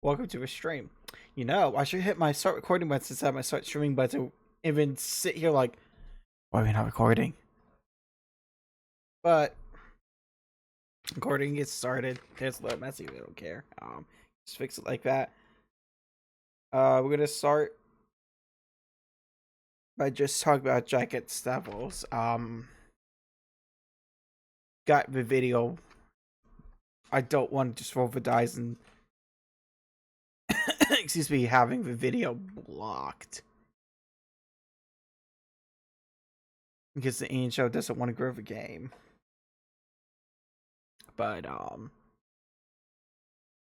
Welcome to a stream. You know, I should hit my start recording button instead of my start streaming button to even sit here like, why are we not recording? But recording gets started. It's a little messy, we don't care. Just fix it like that. We're gonna start by just talking about jacket staples. Got the video. I don't want to just roll the dice and excuse me, having the video blocked. Because the Ian show doesn't want to grow the game. But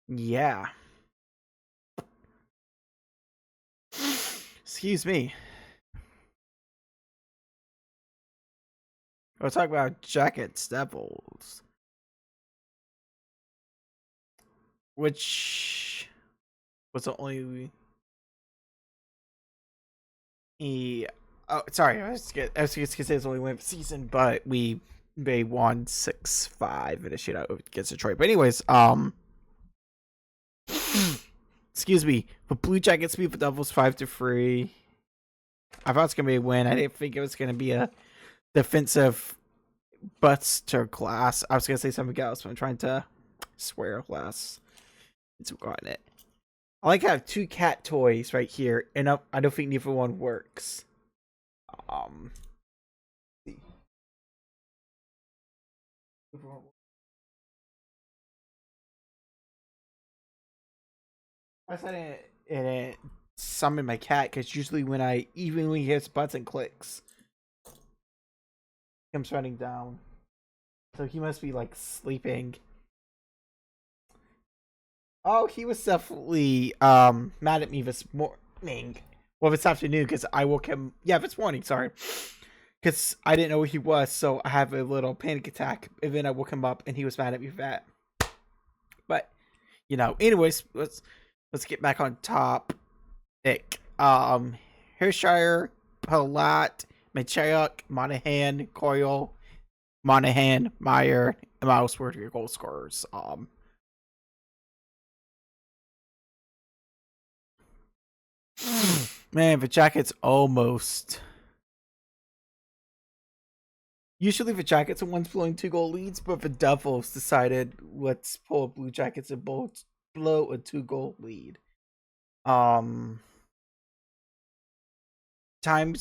yeah. Excuse me. We'll talk about jacket staples. Which was the only oh sorry, I was gonna say it's only one season, but they won 6-5 in a shootout against Detroit. But anyways, excuse me, but Blue Jackets beat the Devils 5-3. I thought it was gonna be a win. I didn't think it was gonna be a defensive buster class. I was gonna say something else, but I'm trying to swear less. It's got it. I like to have two cat toys right here, and I don't think neither one works. I said it summon my cat because usually when he hits buttons and clicks, he comes running down. So he must be like sleeping. Oh, he was definitely mad at me this morning. Well, this afternoon because I woke him. Yeah, this morning. Sorry, because I didn't know where he was, so I have a little panic attack, and then I woke him up, and he was mad at me for that. But anyways, let's get back on top. Hershire, Palat, Machayuk, Monahan, Coyle, Monahan, Meyer, and Miles were your goal scorers. Man, the Jackets almost. Usually the Jackets are ones blowing 2-goal leads, but the Devils decided let's pull Blue Jackets and blow a 2-goal lead. Times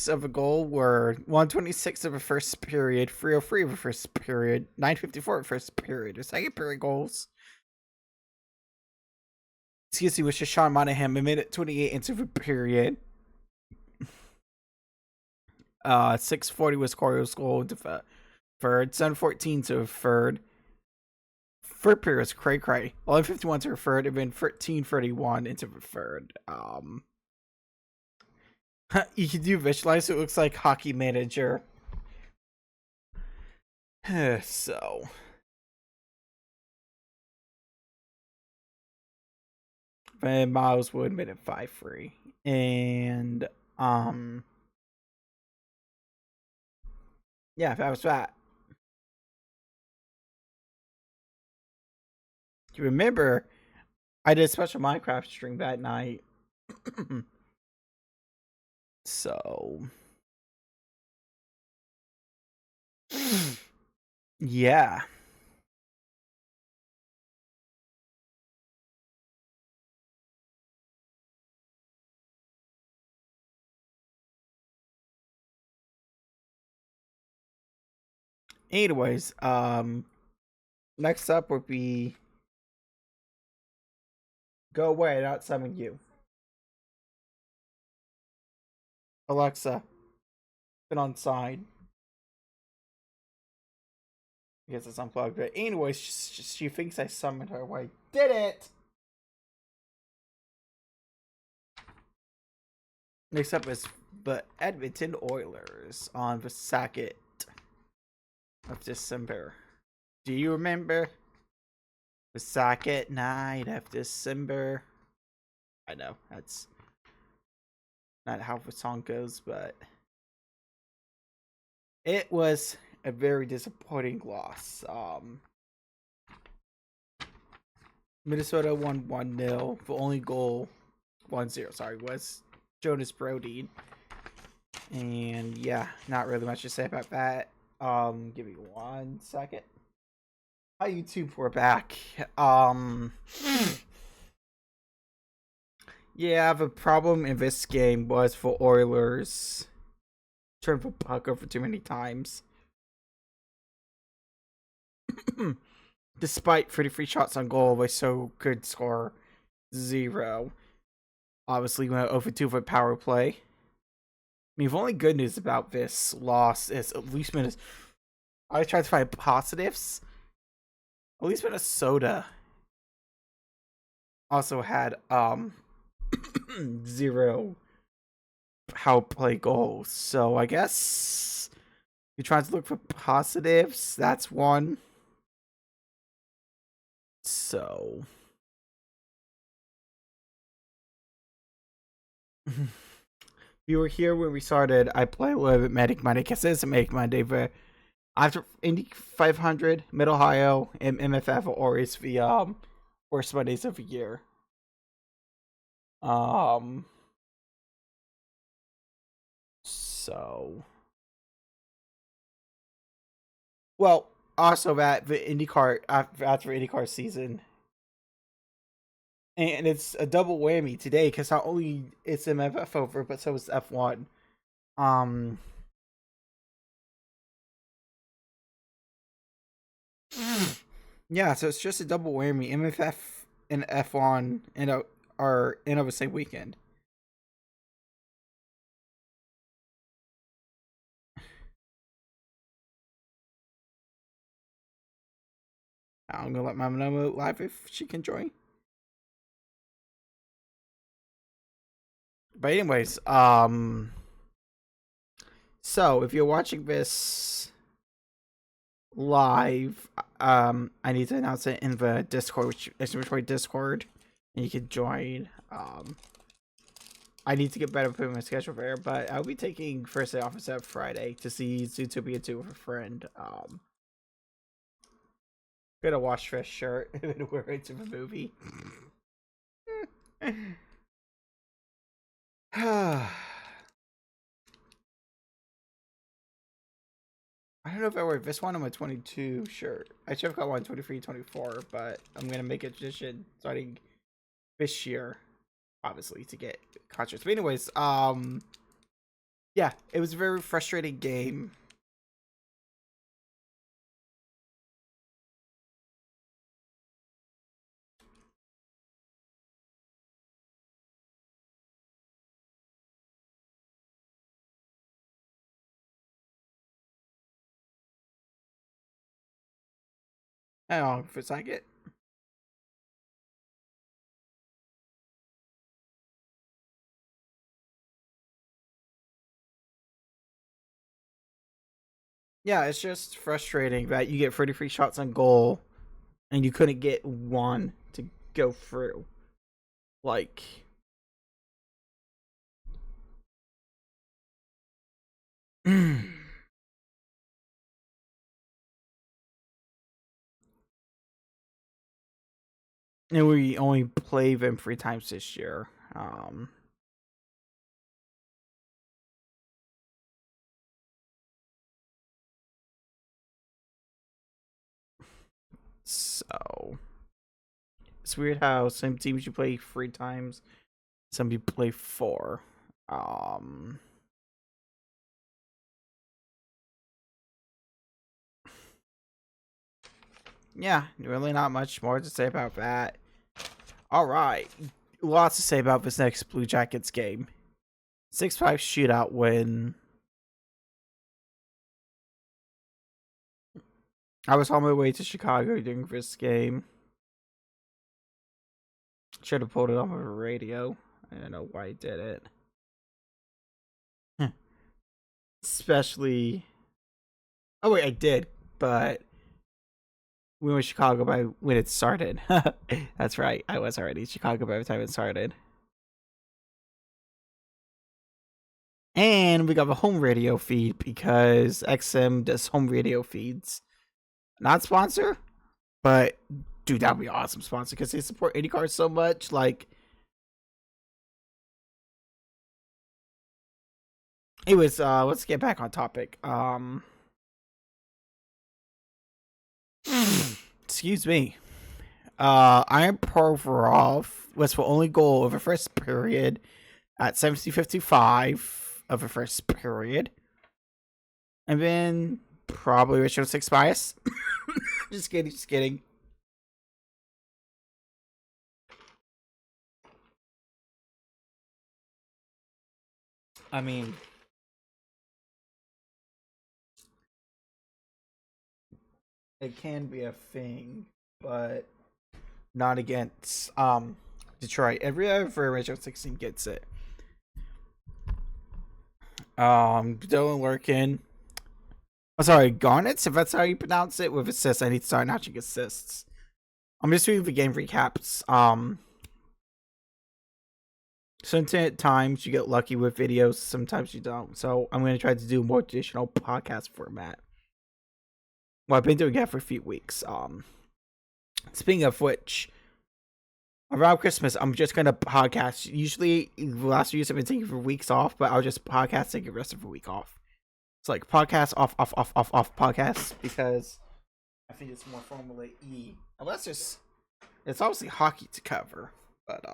of a goal were 126 of the first period, 303 of the first period, 954 of the first period. The second period goals. Excuse me, was just Sean Monahan, a minute 28 into the period. 640 was Corio's goal into third, 714 to third. Third period was Cray Cray. 1151 to the third, and then 1331 into the third. You can do visualize, so it looks like Hockey Manager. So. Van Miles Wood made it 5-3. And yeah, that was that. You remember I did a special Minecraft stream that night. So yeah. Anyways, next up would be Go Away, Not Summon You. Alexa, been on side. I guess it's unplugged. But anyways, she thinks I summoned her. Well, I did it! Next up is the Edmonton Oilers on the 2nd of December. Do you remember the 2nd night of December? I know that's not how the song goes, but it was a very disappointing loss. Minnesota won 1-0. The only goal 1-0, sorry, was Jonas Brody. And yeah, not really much to say about that. Give me 1 second. Hi YouTube, we're back. Yeah, the problem in this game was for Oilers turned the puck over too many times. Despite 33 shots on goal, they so could score 0. Obviously, went over 2 for power play. I mean, the only good news about this loss is at least I tried to find positives. At least Minnesota also had 0 power play goals. So I guess you're trying to look for positives. That's one. So you were here when we started. I play a little bit Medic Monday because it's a Medic Monday, but after Indy 500, Mid Ohio, and MFF are always the worst Mondays of the year. So well, also that the IndyCar after IndyCar season, and it's a double whammy today because not only it's MFF over, but so is F1. Yeah, so it's just a double whammy. MFF and F1 are in of the same weekend. I'm gonna let my mom know live if she can join. But anyways, so if you're watching this live, I need to announce it in the Discord, which is Discord, and you can join. I need to get better putting my schedule there, but I'll be taking first day off instead of Friday to see Zootopia 2 with a friend. Gonna watch Fresh Shirt and wear it to the movie. I don't know if I wear this one on my 22 shirt. I should have got one 23, 24, but I'm gonna make a tradition starting this year, obviously, to get concerts. But anyways, yeah, it was a very frustrating game. I don't know if it's like it. Yeah, it's just frustrating that you get 33 shots on goal and you couldn't get one to go through. Like, and we only play them 3 times this year. So it's weird how some teams you play 3 times, some you play 4. Yeah, really not much more to say about that. All right, lots to say about this next Blue Jackets game. 6-5 shootout win. I was on my way to Chicago during this game. Should have pulled it off of a radio. I don't know why I did it. Especially. Oh wait, I did, but we were in Chicago by when it started. That's right, I was already in Chicago by the time it started. And we got a home radio feed because XM does home radio feeds. Not sponsor, but dude, that'd be awesome sponsor because they support IndyCar so much. Like, anyways, let's get back on topic. Excuse me. Iron Provorov was the only goal of the first period at 17:55 of the first period. And then probably Richard 6 bias. Just kidding, just kidding. I mean, it can be a thing, but not against Detroit. Every other Richard 16 gets it. Dylan Lurkin. Oh, sorry, Garnets, if that's how you pronounce it, with assists. I need to start notching assists. I'm just doing the game recaps. Sometimes you get lucky with videos, sometimes you don't. So I'm going to try to do a more traditional podcast format. Well, I've been doing that for a few weeks. Speaking of which, around Christmas, I'm just going to podcast. Usually, the last few years I've been taking for weeks off, but I'll just podcast, take the rest of the week off. It's like podcast, off podcast, because I think it's more Formula E. Unless it's obviously hockey to cover, but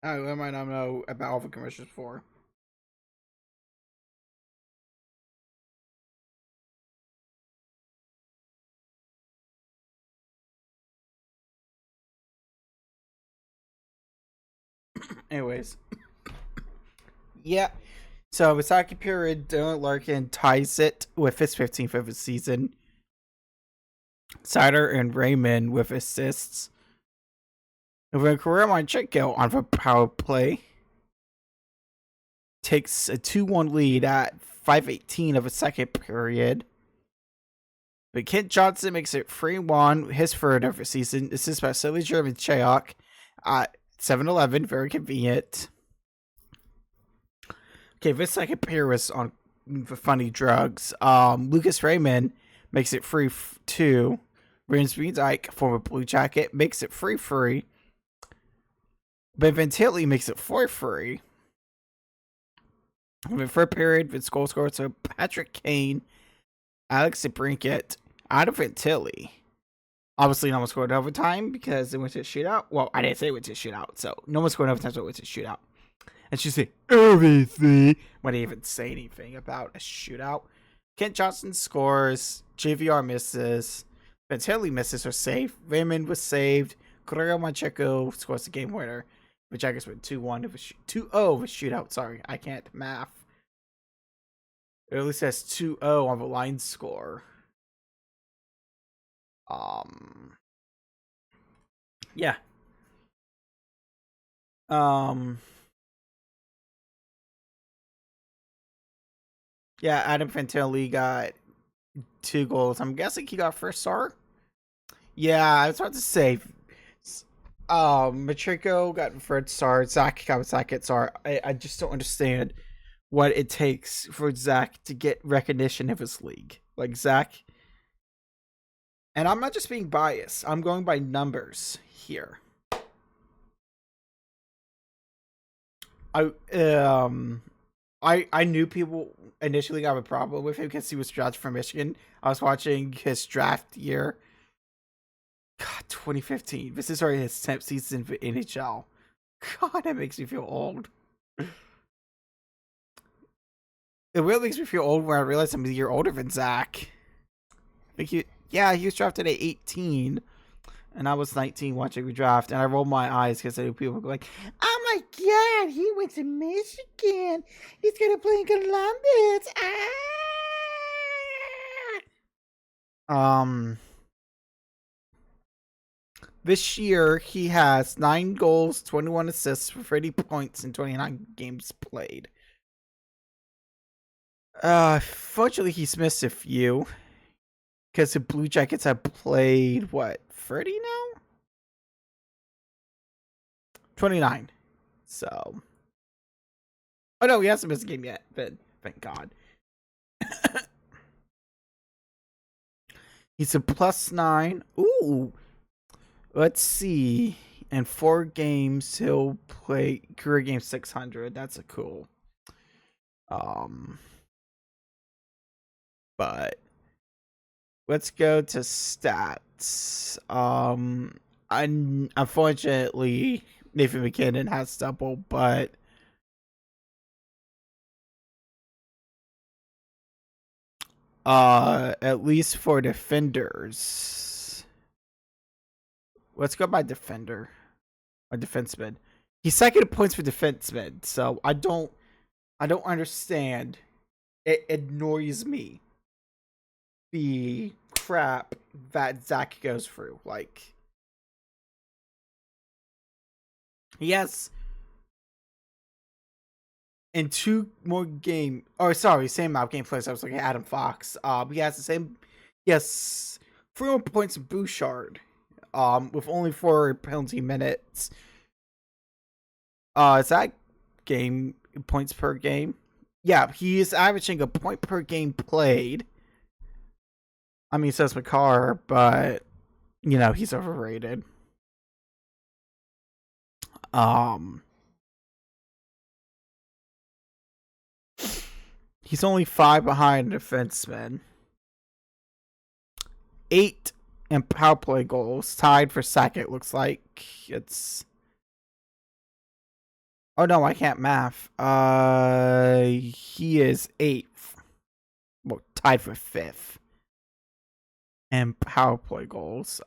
I might not know about all the commercials for. Anyways, yeah. So the second period, Dylan Larkin ties it with his 15th of the season. Sider and Raymond with assists. And then Carrera Monchico on the power play takes a 2-1 lead at 5:18 of the second period. But Kent Johnson makes it 3-1, his third of the season. This is by Silly German Chayok at 7:11, very convenient. Okay, this second period was on the funny drugs. Lucas Raymond makes it 3-2. Rinsby Dyke, former Blue Jacket, makes it 3-3. But Ventilli makes it 4-3. In the third period, Vince goal scored to Patrick Kane, Alex Brinkett, out of Ventilli. Obviously, no one scored overtime because it went to a shootout. Well, I didn't say it went to a shootout, so no one scored overtime, so it went to a shootout. And she said everything when I even say anything about a shootout. Kent Johnson scores, JVR misses, Ventilli misses or saved, Raymond was saved, Correa Mancheco scores the game winner. The Jackets went 2-1 of 2-0 of a shootout. Sorry, I can't math. It at least says 2-0 on the line score. Yeah. Yeah, Adam Fantilli got 2 goals. I'm guessing he got first star. Yeah, I was about to say. Matrico got first star. Zach got second star. I just don't understand what it takes for Zach to get recognition of his league. Like Zach, and I'm not just being biased. I'm going by numbers here. I knew people initially got a problem with him because he was drafted from Michigan. I was watching his draft year. God, 2015. This is already his 10th season for NHL. God, that makes me feel old. It really makes me feel old when I realize I'm a year older than Zach. I think he was drafted at 18. And I was 19 watching the draft, and I rolled my eyes because I knew people were like, "Oh my God, he went to Michigan. He's gonna play in Columbus." Ah! This year, he has 9 goals, 21 assists for 30 points in 29 games played. Fortunately, he's missed a few because the Blue Jackets have played, what, 30 now? 29. So. Oh, no, he hasn't missed a game yet, but thank God. He's a +9. Ooh. Let's see. In 4 games, he'll play career game 600. That's a cool. But let's go to stats. Unfortunately, Nathan McKinnon has double, but at least for defenders. Let's go by defender. Or defenseman. He's second in points for defenseman, so I don't understand. It annoys me the crap that Zach goes through. Like, yes, in 2 more game, or sorry, same amount of game plays. I was looking at Adam Fox. He has the same, yes, 3 more points in Bouchard. With only 4 penalty minutes. Is that game points per game? Yeah, he is averaging a point per game played. I mean, says McCarr, but you know he's overrated. He's only 5 behind defensemen. 8 in power play goals, tied for second. Looks like it's. Oh no, I can't math. He is 8th. Well, tied for 5th. And power play goals.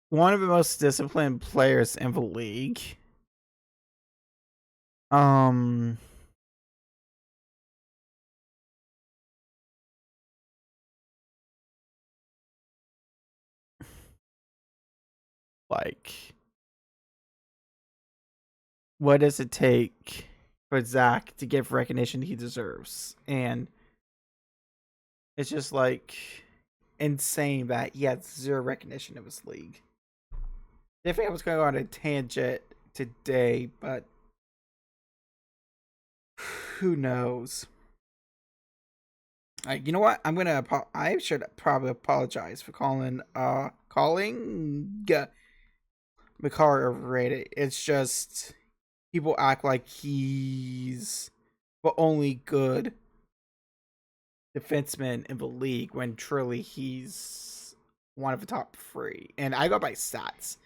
One of the most disciplined players in the league. Like, what does it take for Zach to give recognition he deserves? And it's just like insane that he has 0 recognition of his league. I think I was going to go on a tangent today, but who knows? You know what? I should probably apologize for calling McCarr overrated. It's just people act like he's the only good defenseman in the league when truly he's one of the top 3. And I go by stats.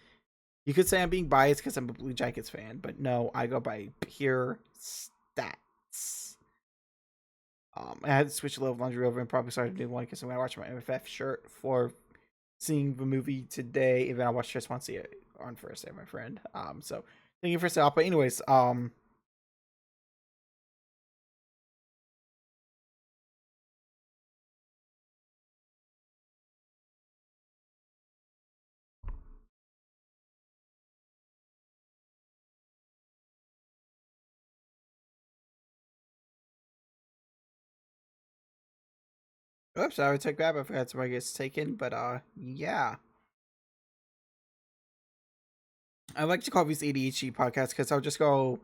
You could say I'm being biased because I'm a Blue Jackets fan, but no, I go by pure stats. I had to switch a little laundry over and probably started a new one because I'm gonna watch my MFF shirt for seeing the movie today. Even I watched just once it on Thursday, my friend. So thank you for stop. But anyways, oops, I would take that. I forgot somebody gets taken, but yeah. I like to call these ADHD podcasts because I'll just go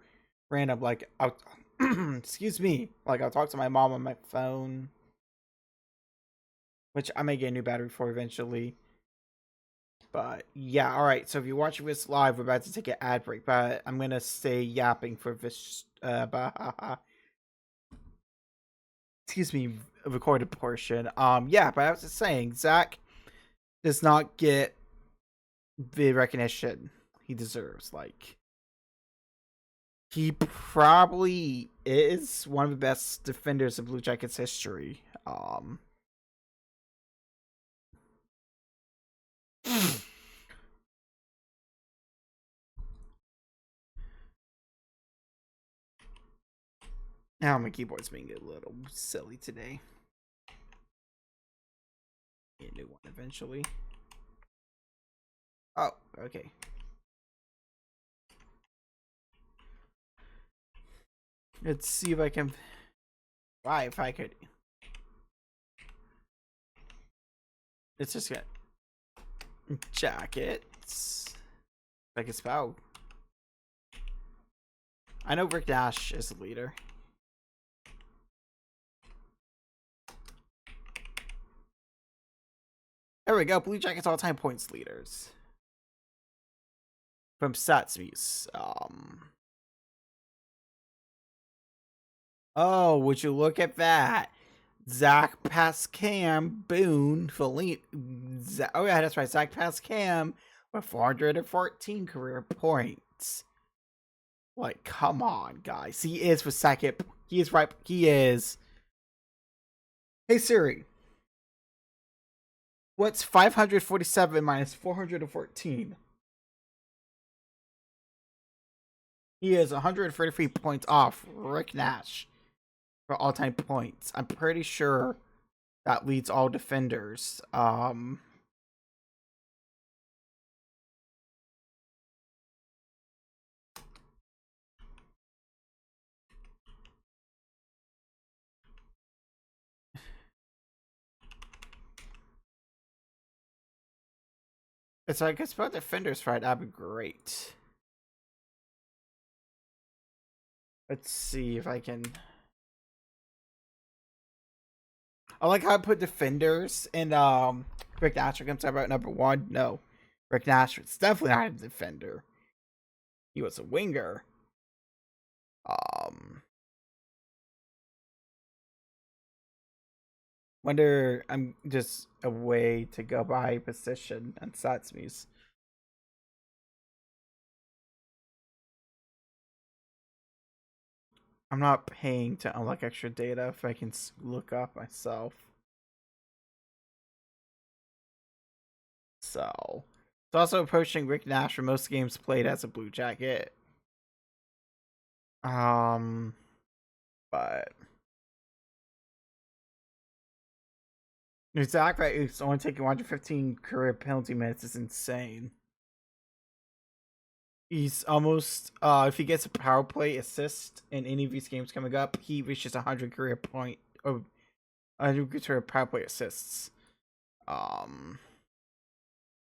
random, like I'll excuse me, like I'll talk to my mom on my phone, which I may get a new battery for eventually. But yeah, all right. So if you're watching this live, we're about to take an ad break, but I'm gonna stay yapping for this. Excuse me, recorded portion. Yeah, but I was just saying, Zach does not get the recognition he deserves. Like, he probably is one of the best defenders in Blue Jackets history. Now my keyboard's being a little silly today. Get a new one eventually. Oh, okay. Let's see if I can. Why, if I could. It's just got jackets. I can spell. I know Rick Dash is the leader. There we go. Blue Jackets all-time points leaders. From StatsViews. Oh, would you look at that? Zach passed Cam, Boone, Feline. Oh yeah, that's right. Zach passed Cam with 414 career points. Like, come on, guys. He is for second. He is right. He is. Hey Siri, what's 547 minus 414? He is 133 points off Rick Nash for all-time points. I'm pretty sure that leads all defenders. It's like it's about defenders, right? That'd be great. Let's see if I can. I like how I put defenders and Rick Nash comes about number one. No, Rick Nash was definitely not a defender. He was a winger. Wonder I'm just a way to go by position and StatsViews. I'm not paying to unlock extra data if I can look up myself. So it's also approaching Rick Nash for most games played as a Blue Jacket. But exactly, it's only taking 115 career penalty minutes is insane. He's almost if he gets a power play assist in any of these games coming up, he reaches 100 career point or 100 career power play assists.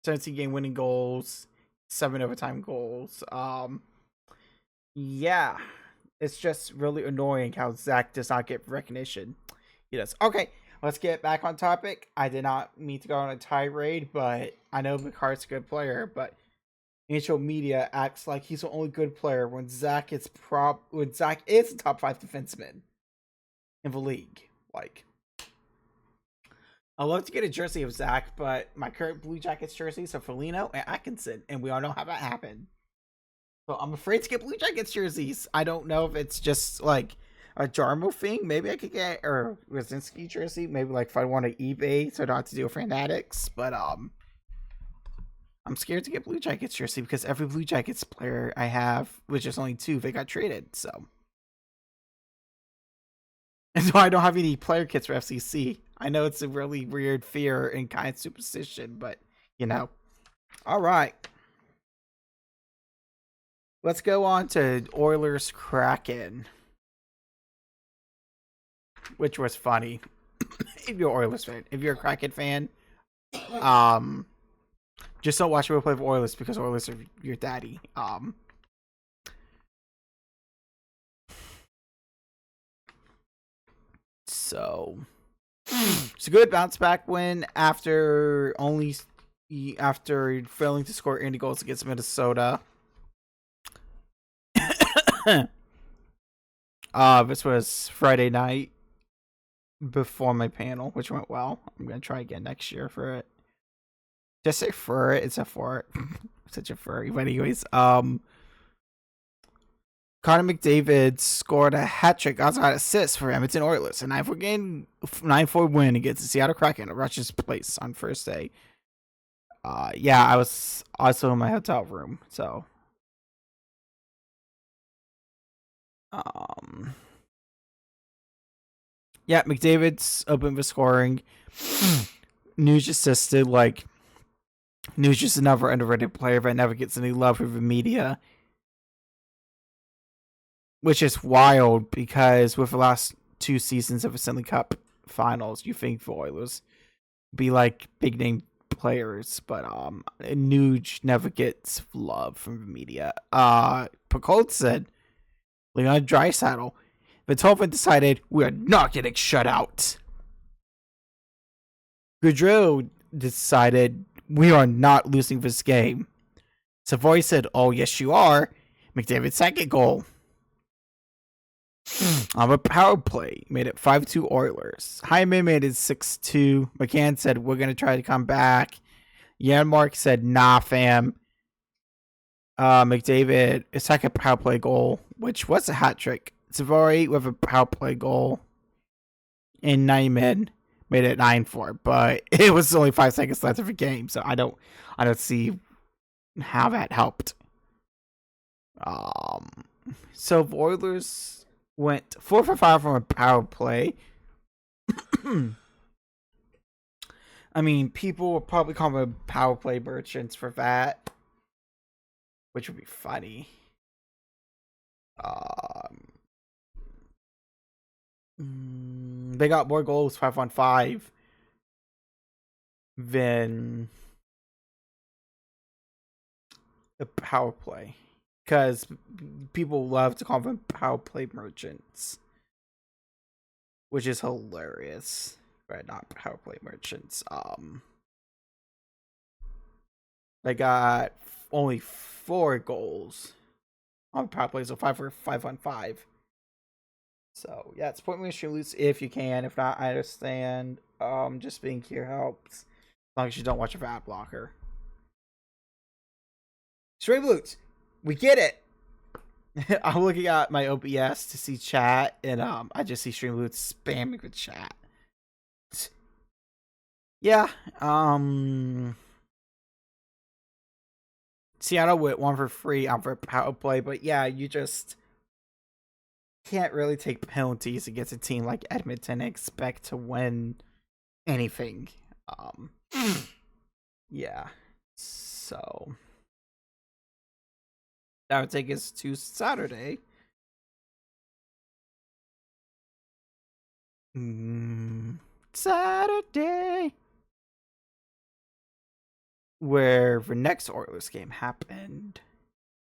17 game winning goals, 7 overtime goals. Yeah, it's just really annoying how Zach does not get recognition. He does. Okay, let's get back on topic. I did not mean to go on a tirade, but I know McCart's a good player, but NHL media acts like he's the only good player when Zach is a top 5 defenseman in the league. Like, I'd love to get a jersey of Zach, but my current Blue Jackets jerseys are Foligno and Atkinson, and we all know how that happened. So I'm afraid to get Blue Jackets jerseys. I don't know if it's just like a Jarmo thing. Maybe I could get a Rosinski jersey. Maybe like if I want to eBay, so I don't have to do a Fanatics. But I'm scared to get Blue Jackets jersey because every Blue Jackets player I have, which is only 2, they got traded. So. And so I don't have any player kits for FCC. I know it's a really weird fear and kind of superstition, but you know. All right. Let's go on to Oilers Kraken, which was funny. If you're an Oilers fan, if you're a Kraken fan, just don't watch me play for Oilers because Oilers are your daddy. So it's a good bounce back win after failing to score any goals against Minnesota. This was Friday night before my panel, which went well. I'm gonna try again next year for it. Just say for it. It's a for it. Such a furry. But anyways, Connor McDavid scored a hat trick, also had assists for Edmonton Oilers. A 9-4 win against the Seattle Kraken at Rush's Place on first day. Yeah, I was also in my hotel room, so yeah, McDavid's open for scoring. Nuge assisted, like, Nuge just another underrated player that never gets any love from the media. Which is wild because with the last 2 seasons of the Stanley Cup finals, you think the Oilers be like big name players, but Nuge never gets love from the media. Picoult said Leon Draisaitl. Beethoven decided we are not getting shut out. Gaudreau decided we are not losing this game. Savoy said, "Oh yes, you are." McDavid's second goal on a power play made it 5-2 Oilers. Hyman made it 6-2. McCann said, "We're gonna try to come back." Janmark said, "Nah, fam." McDavid, a second power play goal, which was a hat trick. Savoy with a power play goal in 90 minutes made it 9-4, but it was only 5 seconds left of the game, so I don't see how that helped. So the Oilers went 4 for 5 from a power play. I mean, people will probably call them power play merchants for that, which would be funny. They got more goals 5-on-5 than the power play, because people love to call them power play merchants, which is hilarious. Right, not power play merchants. They got only 4 goals on power play, so 5 for 5-on-5. So yeah, support me with loose if you can. If not, I understand. Just being here helps, as long as you don't watch a ad blocker. Stray Blues, we get it. I'm looking at my OBS to see chat, and I just see Stream Blues spamming with chat. Yeah, Seattle with 1 for free on for power play, but yeah, you just can't really take penalties against a team like Edmonton and expect to win anything. Yeah, so that would take us to Saturday. Saturday, where the next Oilers game happened,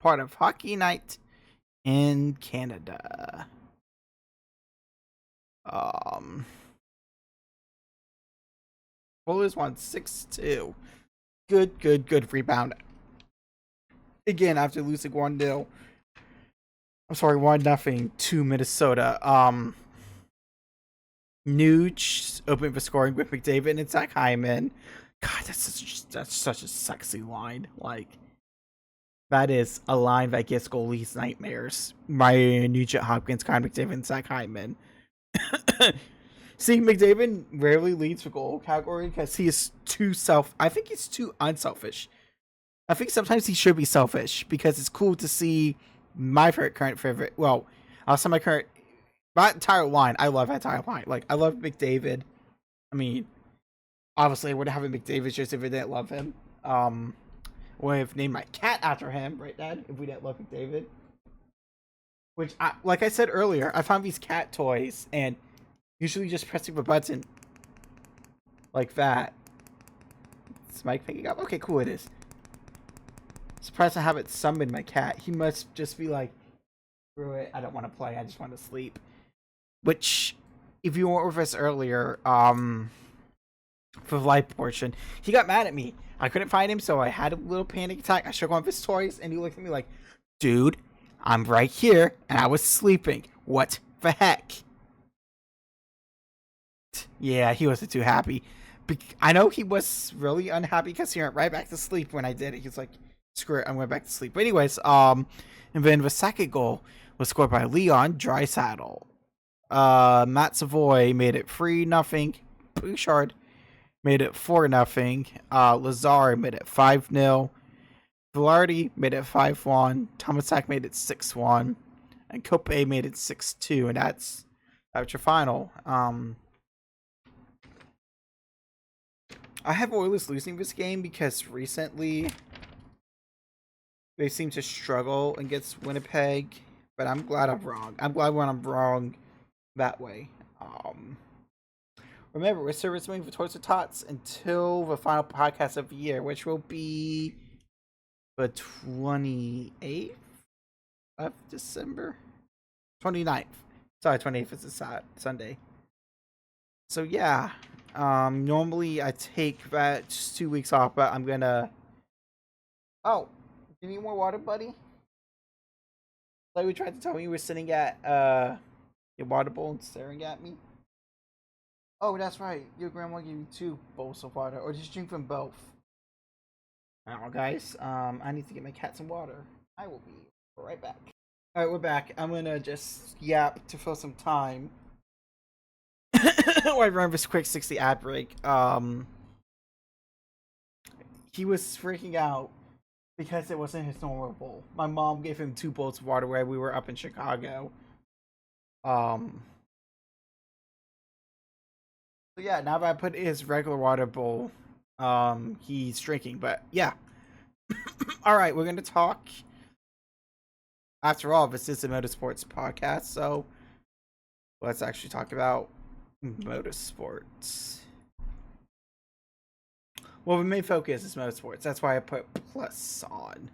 part of Hockey Night in Canada. Oilers won 6-2. Good rebound. Again, after losing 1-0. I'm sorry, 1-0 to Minnesota. Nuge opened for scoring with McDavid and Zach Hyman. God, that's such a sexy line. Like, that is a line that gives goalies nightmares. Ryan Nugent Hopkins, Connor McDavid, and Zach Hyman. See, McDavid rarely leads the goal category because he is I think he's too unselfish. I think sometimes he should be selfish because it's cool to see my current favorite. Well, I'll say my entire line. I love that entire line. Like, I love McDavid. I mean, obviously, I wouldn't have a McDavid just if I didn't love him. Would have named my cat after him, right, Dad? If we didn't love McDavid. Which, like I said earlier, I found these cat toys, and usually just pressing the button like that. Is Mike picking up? Okay, cool, it is. Surprised I haven't summoned my cat. He must just be like, screw it, I don't want to play, I just want to sleep. Which, if you weren't with us earlier, for the live portion, he got mad at me. I couldn't find him, so I had a little panic attack. I shook one of his toys, and he looked at me like, dude, I'm right here, and I was sleeping. What the heck? Yeah, he wasn't too happy. I know he was really unhappy because he went right back to sleep when I did it. He was like, screw it, I'm going back to sleep. But anyways, and then the second goal was scored by Leon Draisaitl. Matt Savoy made it 3-0. Bouchard made it 4-0. Lazar made it 5-0. Velarde made it 5-1. Tomasak made it 6-1. And Cope made it 6-2. And that's your final. I have Oilers losing this game because recently they seem to struggle against Winnipeg, but I'm glad I'm wrong. I'm glad when I'm wrong that way. Remember, we're still moving towards the tots until the final podcast of the year, which will be the 28th of December? 29th. Sorry, 28th is a Sunday. So yeah, normally I take that just 2 weeks off, but I'm gonna. Oh, you need more water, buddy? Like we tried to tell me you were sitting at your water bowl and staring at me. Oh, that's right. Your grandma gave you 2 bowls of water, or just drink from both. Now, guys, I need to get my cat some water. I will be right back. All right, we're back. I'm gonna just yap to fill some time. While I run this quick 60 ad break. He was freaking out because it wasn't his normal bowl. My mom gave him 2 bowls of water while we were up in Chicago. So yeah, now that I put his regular water bowl, he's drinking. But yeah. All right, we're gonna talk. After all, this is a motorsports podcast, so let's actually talk about motorsports. Well, the main focus is motorsports. That's why I put plus on.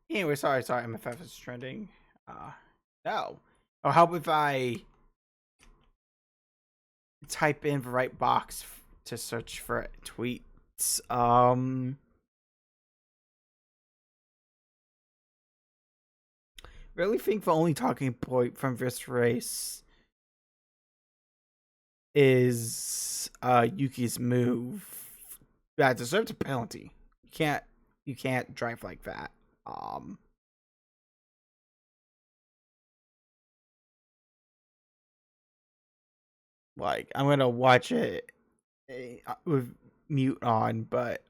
Anyway, sorry, MFF is trending. No. Oh, how if I type in the right box to search for tweets? Really think the only talking point from this race is Yuki's move that deserved a penalty. You can't drive like that. Like I'm gonna watch it with mute on, but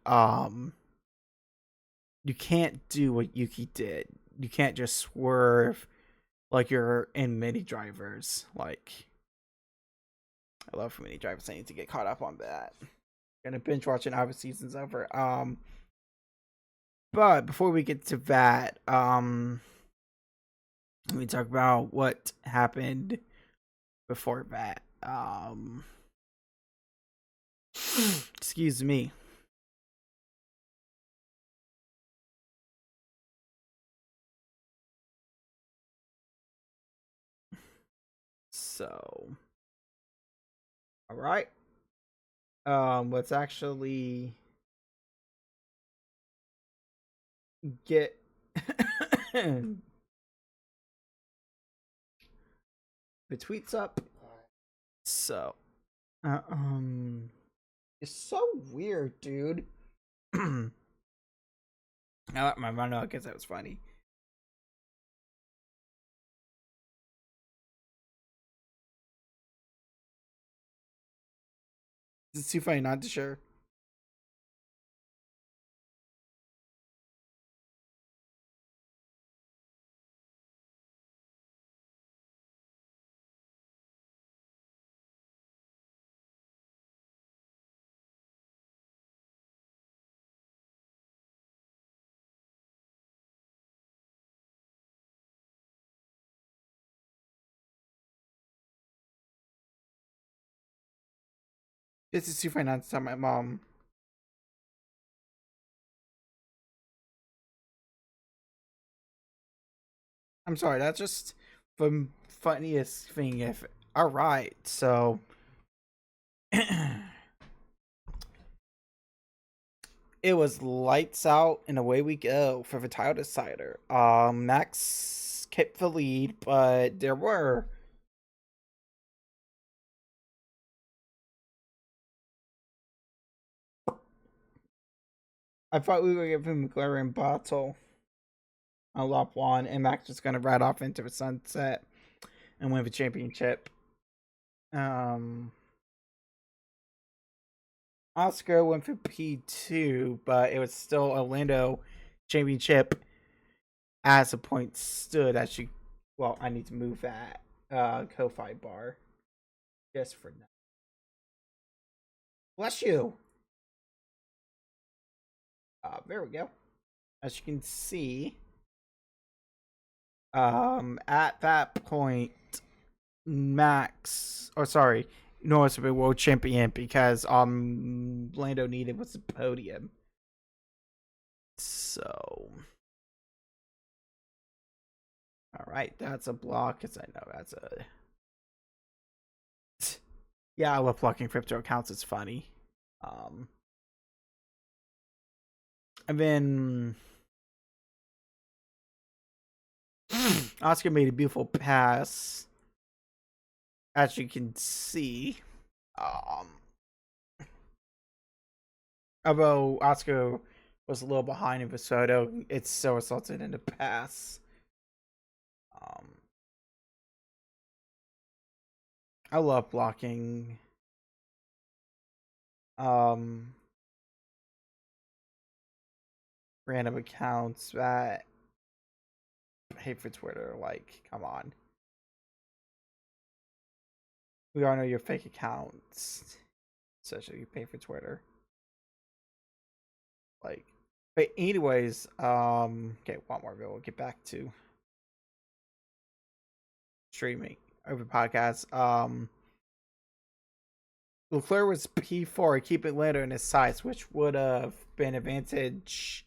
you can't do what Yuki did. You can't just swerve like you're in mini drivers. Like I love mini drivers. I need to get caught up on that. Gonna binge watching all the seasons over. But before we get to that, let me talk about what happened before that. Excuse me. So, all right. Let's actually get the tweets up. So, it's so weird, dude. I let my mind out because that was funny. It's too funny not to share. This is too funny not to tell my mom. I'm sorry, that's just the funniest thing. If all right, so it was lights out and away we go for the title decider. Max kept the lead, but there were I thought we were giving McLaren battle on lap one, and Max was going to ride off into the sunset and win the championship. Oscar went for P2, but it was still Orlando championship as the point stood. Well, I need to move that Ko-Fi bar just for now. Bless you. There we go. As you can see, at that point, Max, or sorry, Norris will be world champion because Lando needed was the podium. So, all right, that's a block. Cause I know that's a. Yeah, I love blocking crypto accounts. It's funny. And then Oscar made a beautiful pass, as you can see. Although Oscar was a little behind in Visoto, it still resulted in a pass. I love blocking. Random accounts that pay for Twitter. Like, come on. We all know your fake accounts, especially you pay for Twitter. Like, but anyways, okay, one more video. We'll get back to streaming over podcast. Leclerc was P4, keeping Lando in his sights, which would have been advantage.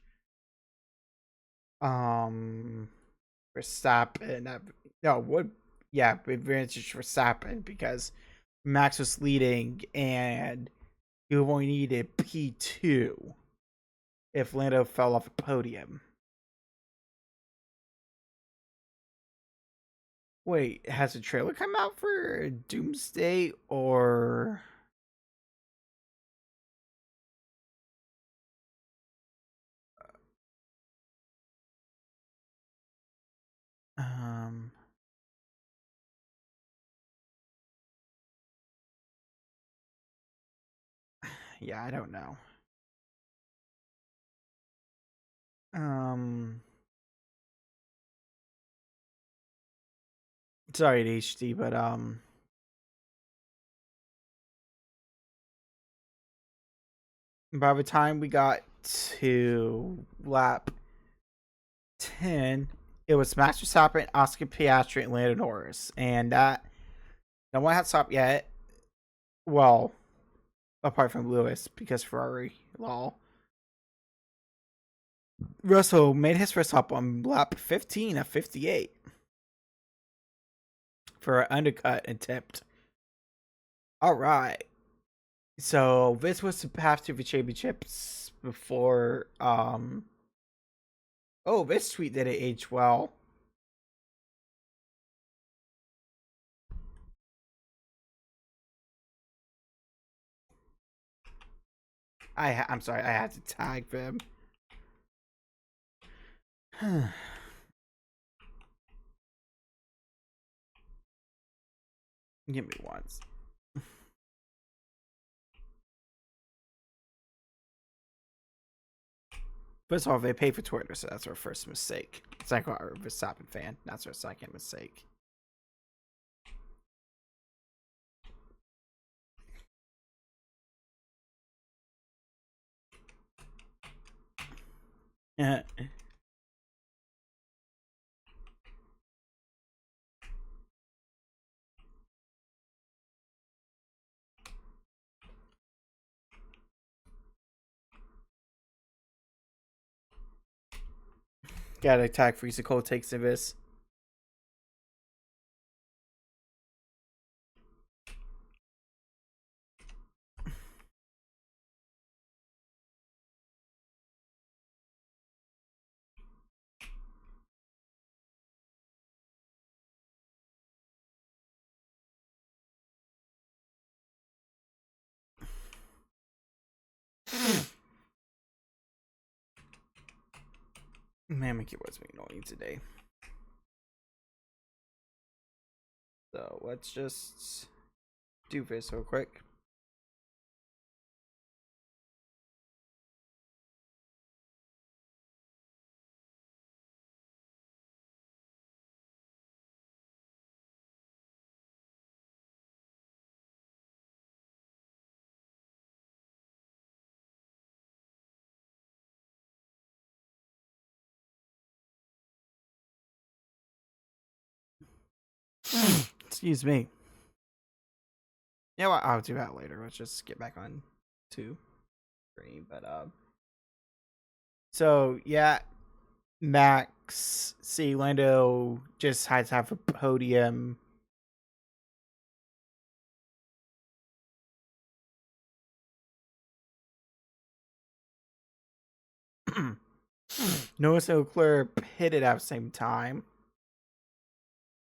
Verstappen. No, would advantage for Verstappen because Max was leading and you only needed P2 if Lando fell off a podium. Wait, has a trailer come out for Doomsday or yeah, I don't know. Sorry, HD, but by the time we got to lap 10, it was Max Verstappen, Oscar Piastri, and Lando Norris, and that no one had stopped yet. Well, apart from Lewis, because Ferrari, lol. Russell made his first stop on lap 15 of 58 for an undercut attempt. All right. So this was the path to the championships before. Oh, this tweet did it age well. I'm sorry, I had to tag them. Give me once. First of all, they pay for Twitter, so that's our first mistake. Second, our Verstappen fan. That's our second mistake. Gotta attack Freezer Cole takes in this. Man, my keyboard's being annoying today. So let's just do this real quick. Excuse me. Yeah, well, I'll do that later. Let's just get back on to screen. But so yeah, Max, see, Lando just had to have a podium. Noah Leclerc pitted at the same time.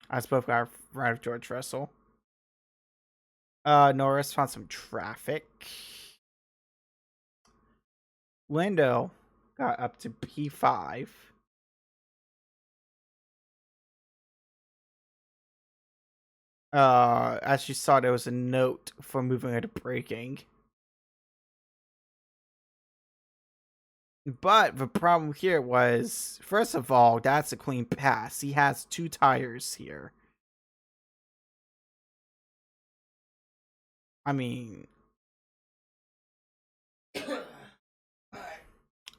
I both got right of George Russell. Norris found some traffic. Lando got up to P5. As you saw, there was a note for moving into braking. But the problem here was, first of all, that's a clean pass. He has 2 tires here. I mean,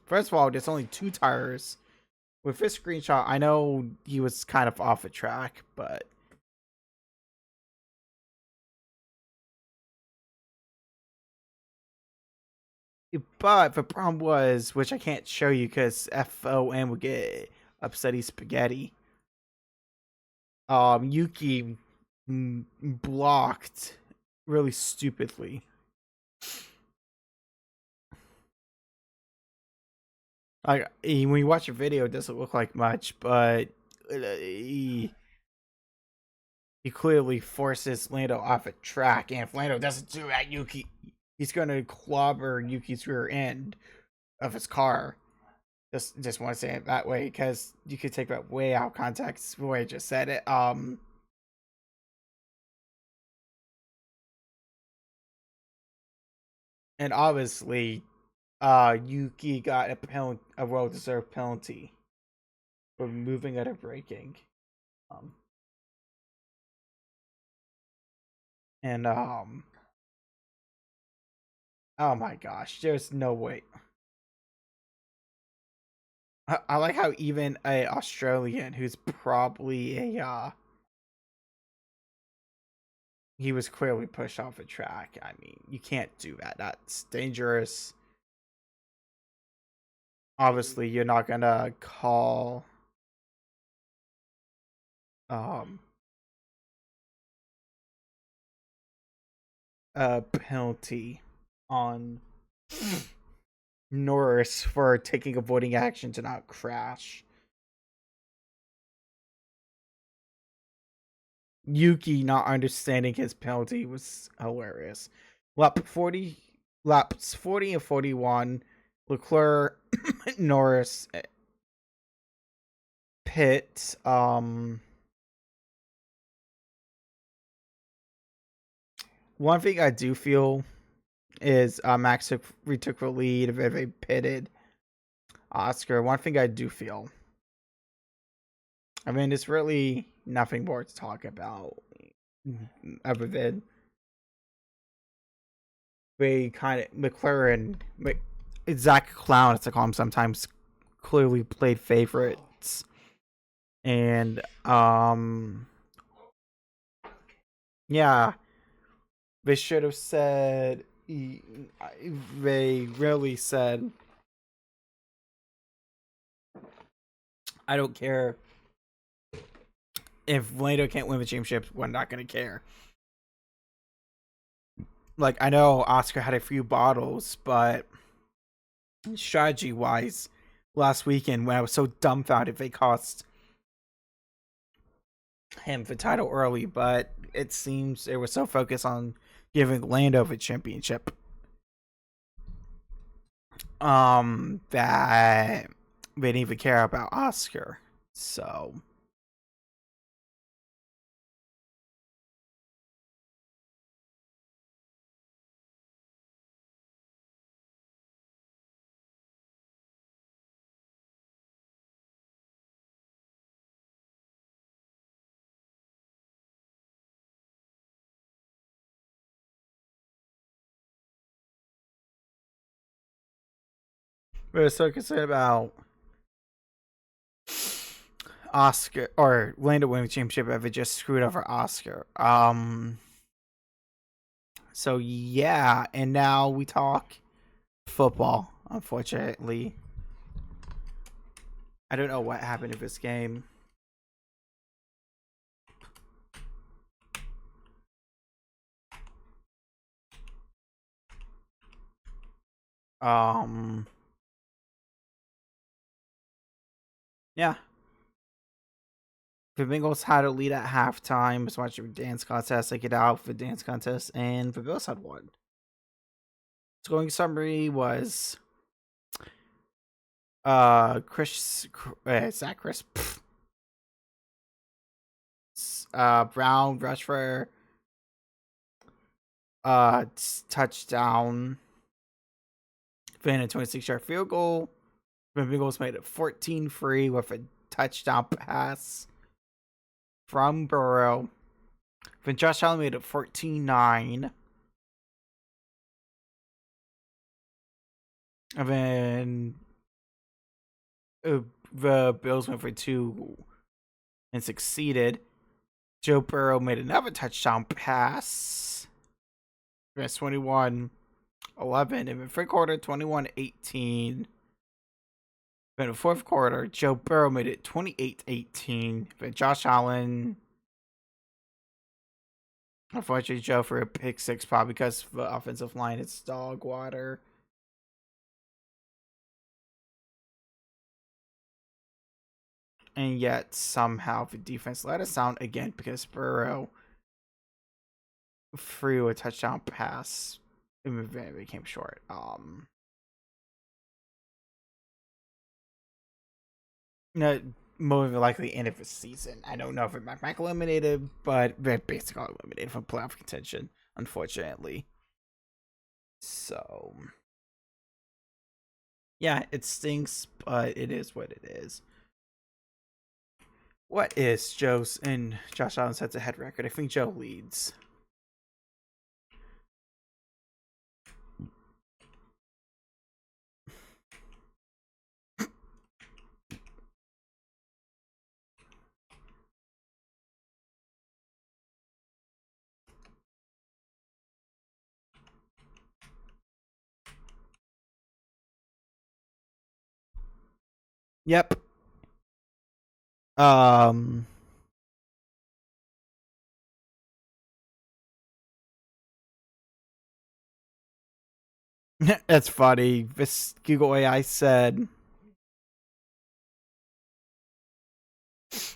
first of all, there's only 2 tires. With this screenshot, I know he was kind of off the track, but the problem was, which I can't show you because FOM would get upsetty spaghetti. Yuki blocked really stupidly. Like, when you watch a video, it doesn't look like much, but he clearly forces Lando off a track, and if Lando doesn't do that, he's going to clobber Yuki's rear end of his car. Just want to say it that way, because you could take that way out of context the way I just said it. And obviously, Yuki got a well-deserved penalty for moving out of braking. And oh my gosh, there's no way. I like how even a Australian who's probably a he was clearly pushed off a track. I mean, you can't do that. That's dangerous. Obviously, you're not gonna call a penalty on Norris for taking avoiding action to not crash. Yuki not understanding his penalty was hilarious. Laps 40 and 41, Leclerc, Norris, Pitt, one thing I do feel is Max retook the lead if they pitted Oscar. One thing I do feel, I mean, it's really nothing more to talk about other than they kind of McLaren, Zach Clown, as I call him sometimes, clearly played favorites, and yeah, they should have said. They really said, I don't care if Lando can't win the championship, we're not going to care. Like, I know Oscar had a few bottles, but strategy wise, last weekend when I was so dumbfounded they cost him the title early, but it seems they were so focused on giving Lando the championship that they didn't even care about Oscar. So we're so concerned about Oscar or Lando winning the championship if it just screwed over Oscar. So yeah, and now we talk football. Unfortunately, I don't know what happened in this game. Um, yeah, the Bengals had a lead at halftime. I was watching a dance contest. I get out for the dance contest, and the Bills had won. Scoring summary was Chris Zach Chris Brown rush for touchdown, Van a 26-yard field goal. The Bengals made it 14-3 with a touchdown pass from Burrow. Then Josh Allen made it 14-9. And then the Bills went for 2 and succeeded. Joe Burrow made another touchdown pass. That's 21-11. In the third quarter, 21-18. In the fourth quarter, Joe Burrow made it 28-18. Then Josh Allen, unfortunately, Joe for a pick six, probably because the offensive line is dog water. And yet, somehow, the defense let us down again because Burrow threw a touchdown pass. It became short. No, more than likely end of the season. I don't know if it might eliminated, but they're basically eliminated from playoff contention, unfortunately. So, yeah, it stinks, but it is what it is. What is Joe's and Josh Allen's head-to-head record? I think Joe leads. Yep. That's funny. This Google AI said,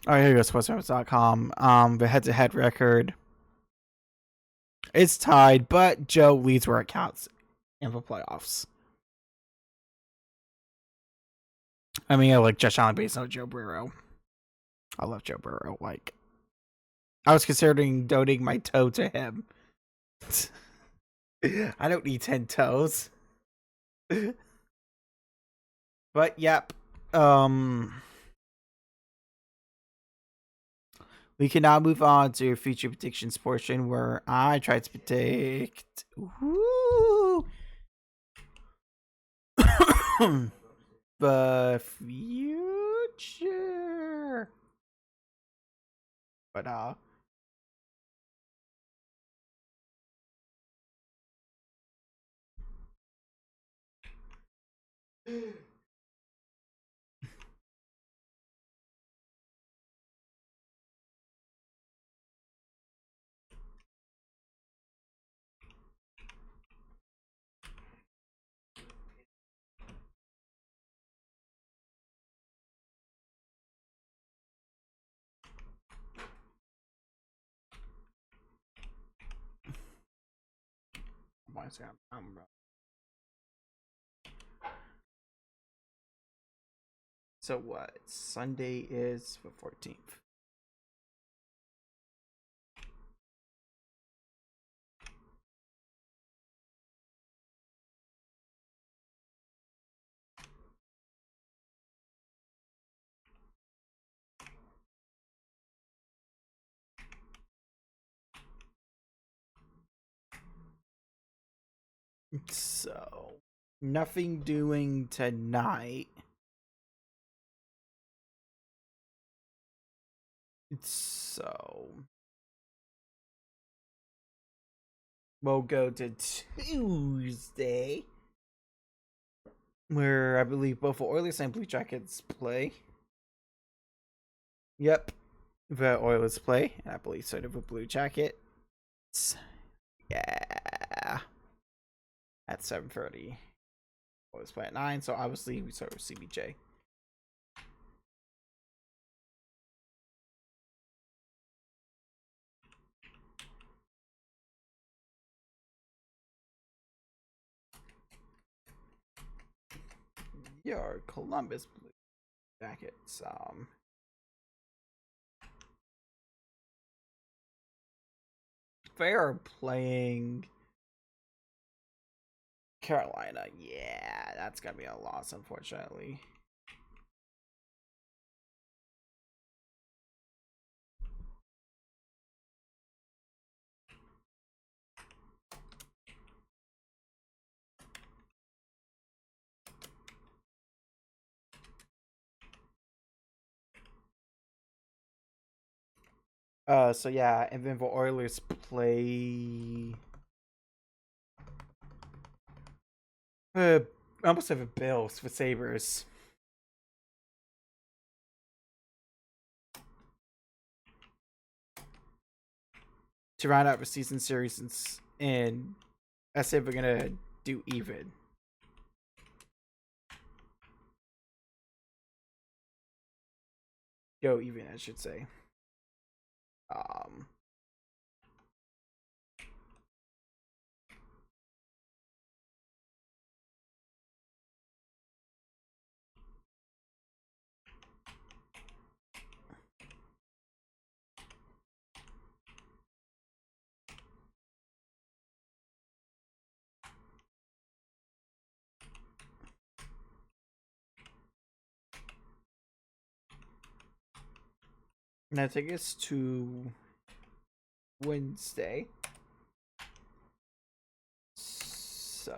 all right, here goes sportsreference.com. The head-to-head record is tied, but Joe leads where it counts in the playoffs. I mean, I like Josh Allen based on Joe Burrow. I love Joe Burrow. Like, I was considering donating my toe to him. I don't need 10 toes. But yep. We can now move on to future predictions portion where I try to predict the future. But So what? Sunday is the 14th. So, nothing doing tonight. So, we'll go to Tuesday, where I believe both the Oilers and Blue Jackets play. Yep, the Oilers play, and I believe so do the Blue Jackets. Yeah, at 7:30. Oilers play at 9, so obviously we start with CBJ. Your Columbus Blue Jackets. They are playing Carolina. Yeah, that's gonna be a loss, unfortunately. So yeah, and then the Oilers play. I almost have a Bills for Sabres. To round out the season series, and I say we're gonna do even. Go even, I should say. Um, and I think it's to Wednesday. So,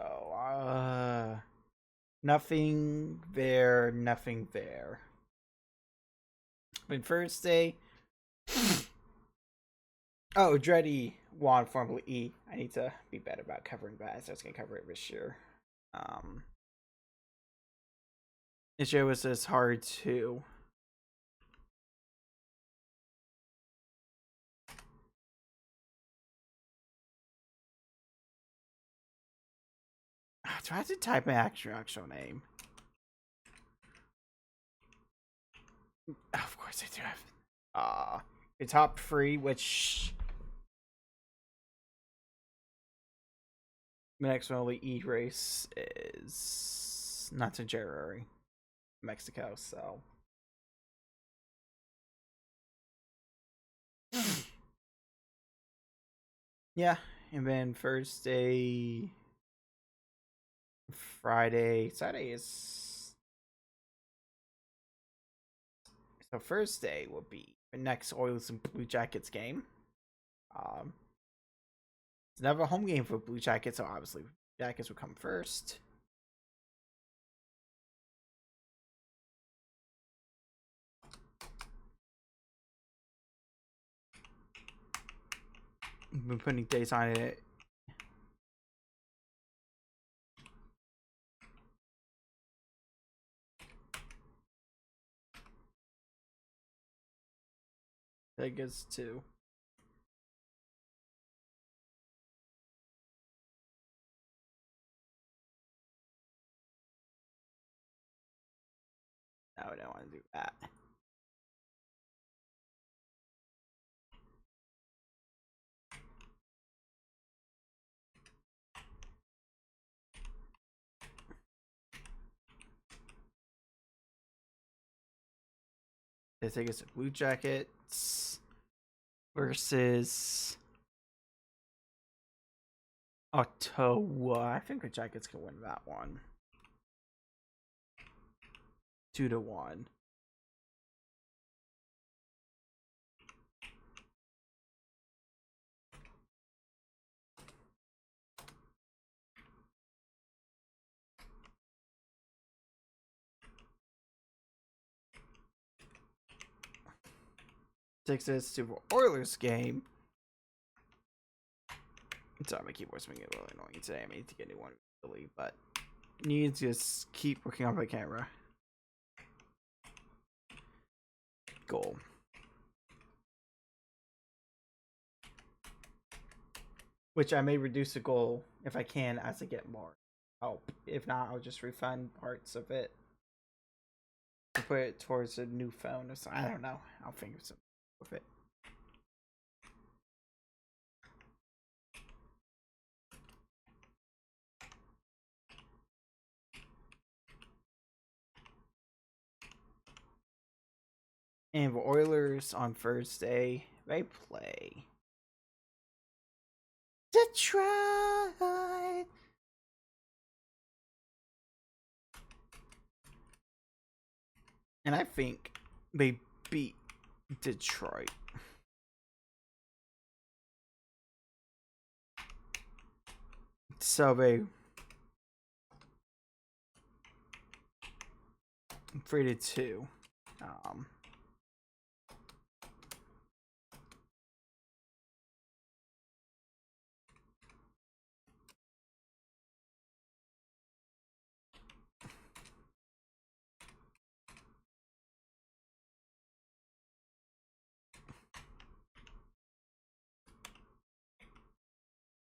nothing there, nothing there. But Thursday. Oh, Dreddy won Formula E. I need to be better about covering that. So I was gonna cover it this year. Um, this year was just hard to. Try to type my actual name. Of course I do have. The top 3, which the next Formula E race is not in January, Mexico. So. Yeah, and then Thursday, Friday, Saturday is. So Thursday will be the next Oilers and Blue Jackets game. Um, it's never a home game for Blue Jackets, so obviously Jackets will come first. We've been putting dates on it. That gets 2. No, I don't want to do that. They take us to Blue Jackets versus Ottawa. I think the Jackets can win that one. 2-1. Takes us to the Oilers game. Sorry, my keyboard's making it really annoying today. I need to get a new one, really, but need to just keep working on my camera. Goal. Which I may reduce the goal if I can as I get more help. If not, I'll just refund parts of it. Or put it towards a new phone or something. I don't know. I'll figure something with it. And the Oilers on Thursday, they play Detroit. And I think they beat Detroit. So they 3-2.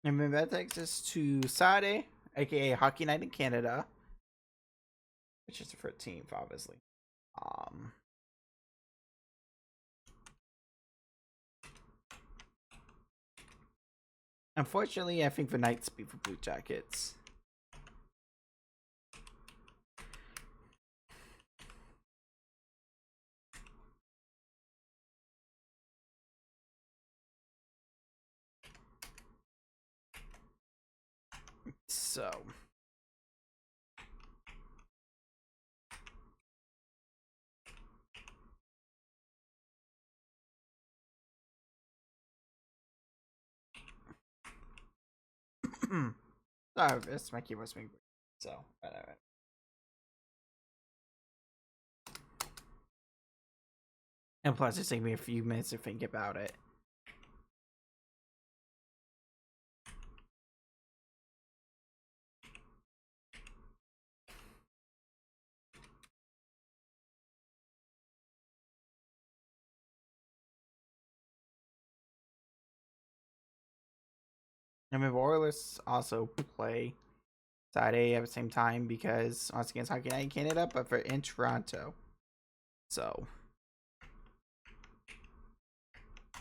And then that takes us to Saturday, aka Hockey Night in Canada, which is the 13th, obviously. Unfortunately, I think the Knights beat the Blue Jackets. So sorry, this my keyboard's being weird. So whatever. And plus, it's taking me a few minutes to think about it. I mean, the Oilers also play Saturday at the same time because once again, it's Hockey Night in Canada, but for in Toronto. So,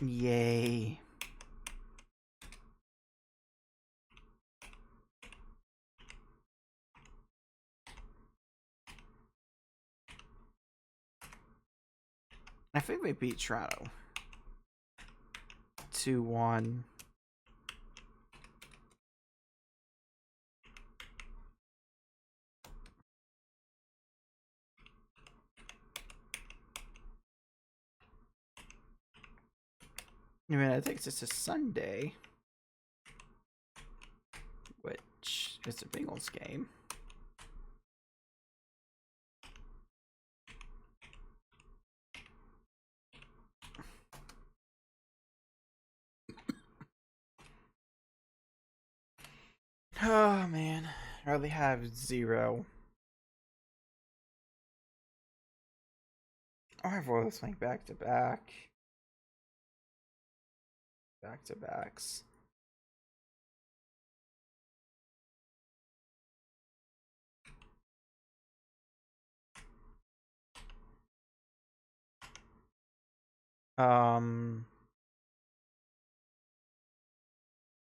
yay. I think we beat Toronto 2-1. I mean, that takes us to Sunday, which is a Bengals game. Oh man, I really have 0. I have Oilers playing back to backs.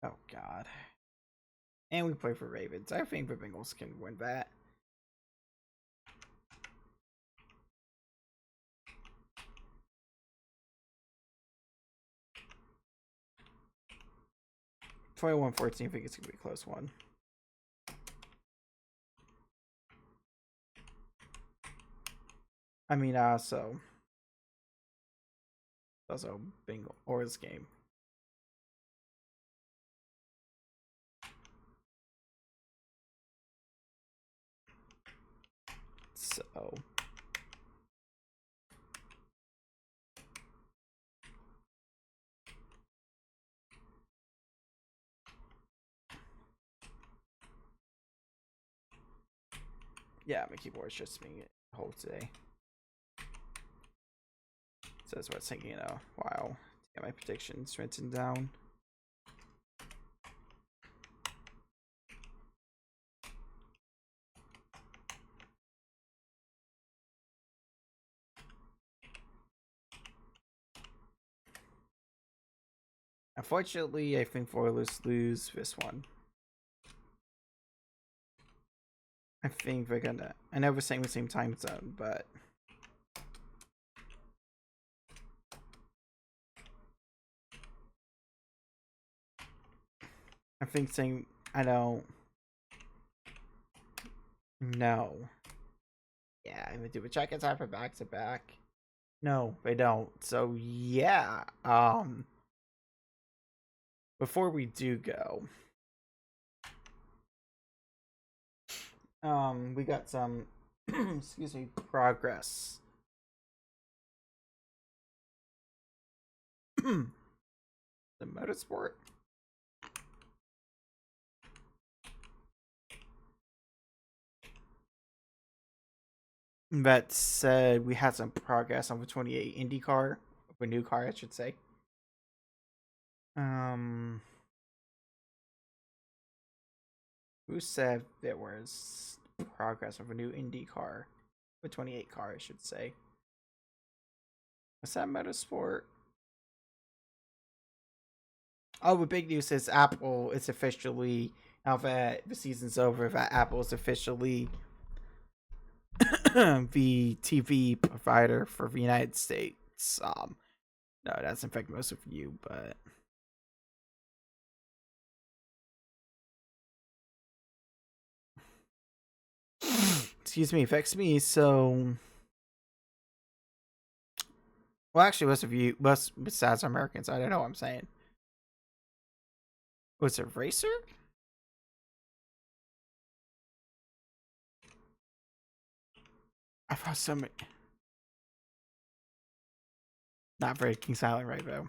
Oh god. And we play for Ravens. I think the Bengals can win that. 21-14. I think it's gonna be a close one. I mean, so also bingo or this game. So yeah, my keyboard's just being hold today. So that's what I was thinking in a while. Get my predictions written down. Unfortunately, I think Oilers lose this one. I think they're gonna. I know we're saying the same time zone, but I think saying I don't. No. Yeah, I would do. But Jackets have a back to back. No, they don't. So yeah. Before we do go, we got some excuse me, progress. The Motorsport. That said, we had some progress on the 28 Indy car, a new car, I should say. Who said there was progress of a new Indy car, the 28 car, I should say? Was that Motorsport? Oh, the big news is Apple is officially, now that the season's over, that Apple is officially the TV provider for the United States. No, that's in fact most of you, but excuse me, affects me. So, well, actually, most of you, most besides Americans, I don't know what I'm saying. Was it Racer? I thought some. Not very King's Island, right, though.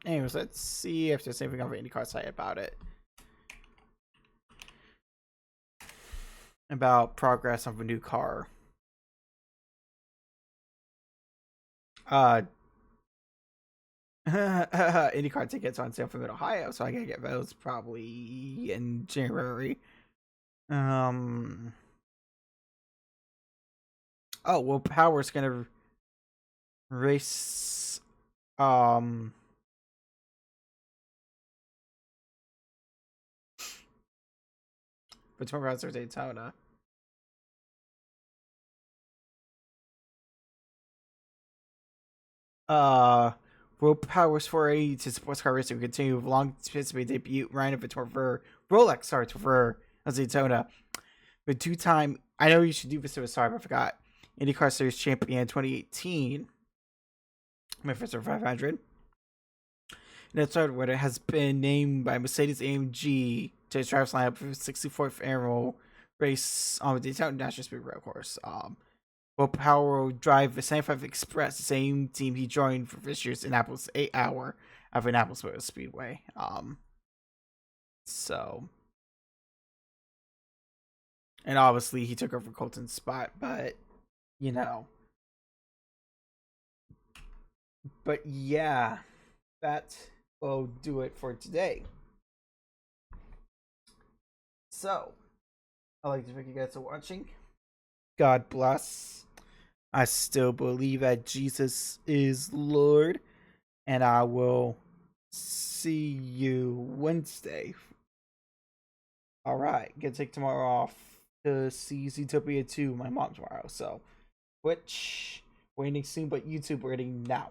Anyways, let's see if there's anything on the IndyCar site about it. About progress of a new car. IndyCar tickets on sale from Ohio, so I gotta get those probably in January. Oh, well, Power's gonna race. Between rounds of Daytona. World Powers 480 to sports car racing will continue with long anticipated debut Ryan of for Rolex, sorry, for Daytona. But two-time, I know you should do this, so sorry, but I forgot. IndyCar Series champion 2018, my first 500. And that started when it has been named by Mercedes AMG to its driver's lineup for the 64th annual race on the Daytona National Speed Rail course. Will Power will drive the 75 Express, the same team he joined for this year's Indianapolis 8-hour of Indianapolis Motor Speedway. So, and obviously he took over Colton's spot, but you know, but yeah, that will do it for today. So, I'd like to thank you guys for watching. God bless. I still believe that Jesus is Lord, and I will see you Wednesday. All right, gonna take tomorrow off. to see Zootopia 2 with my mom tomorrow. So, Twitch waiting soon, but YouTube waiting now.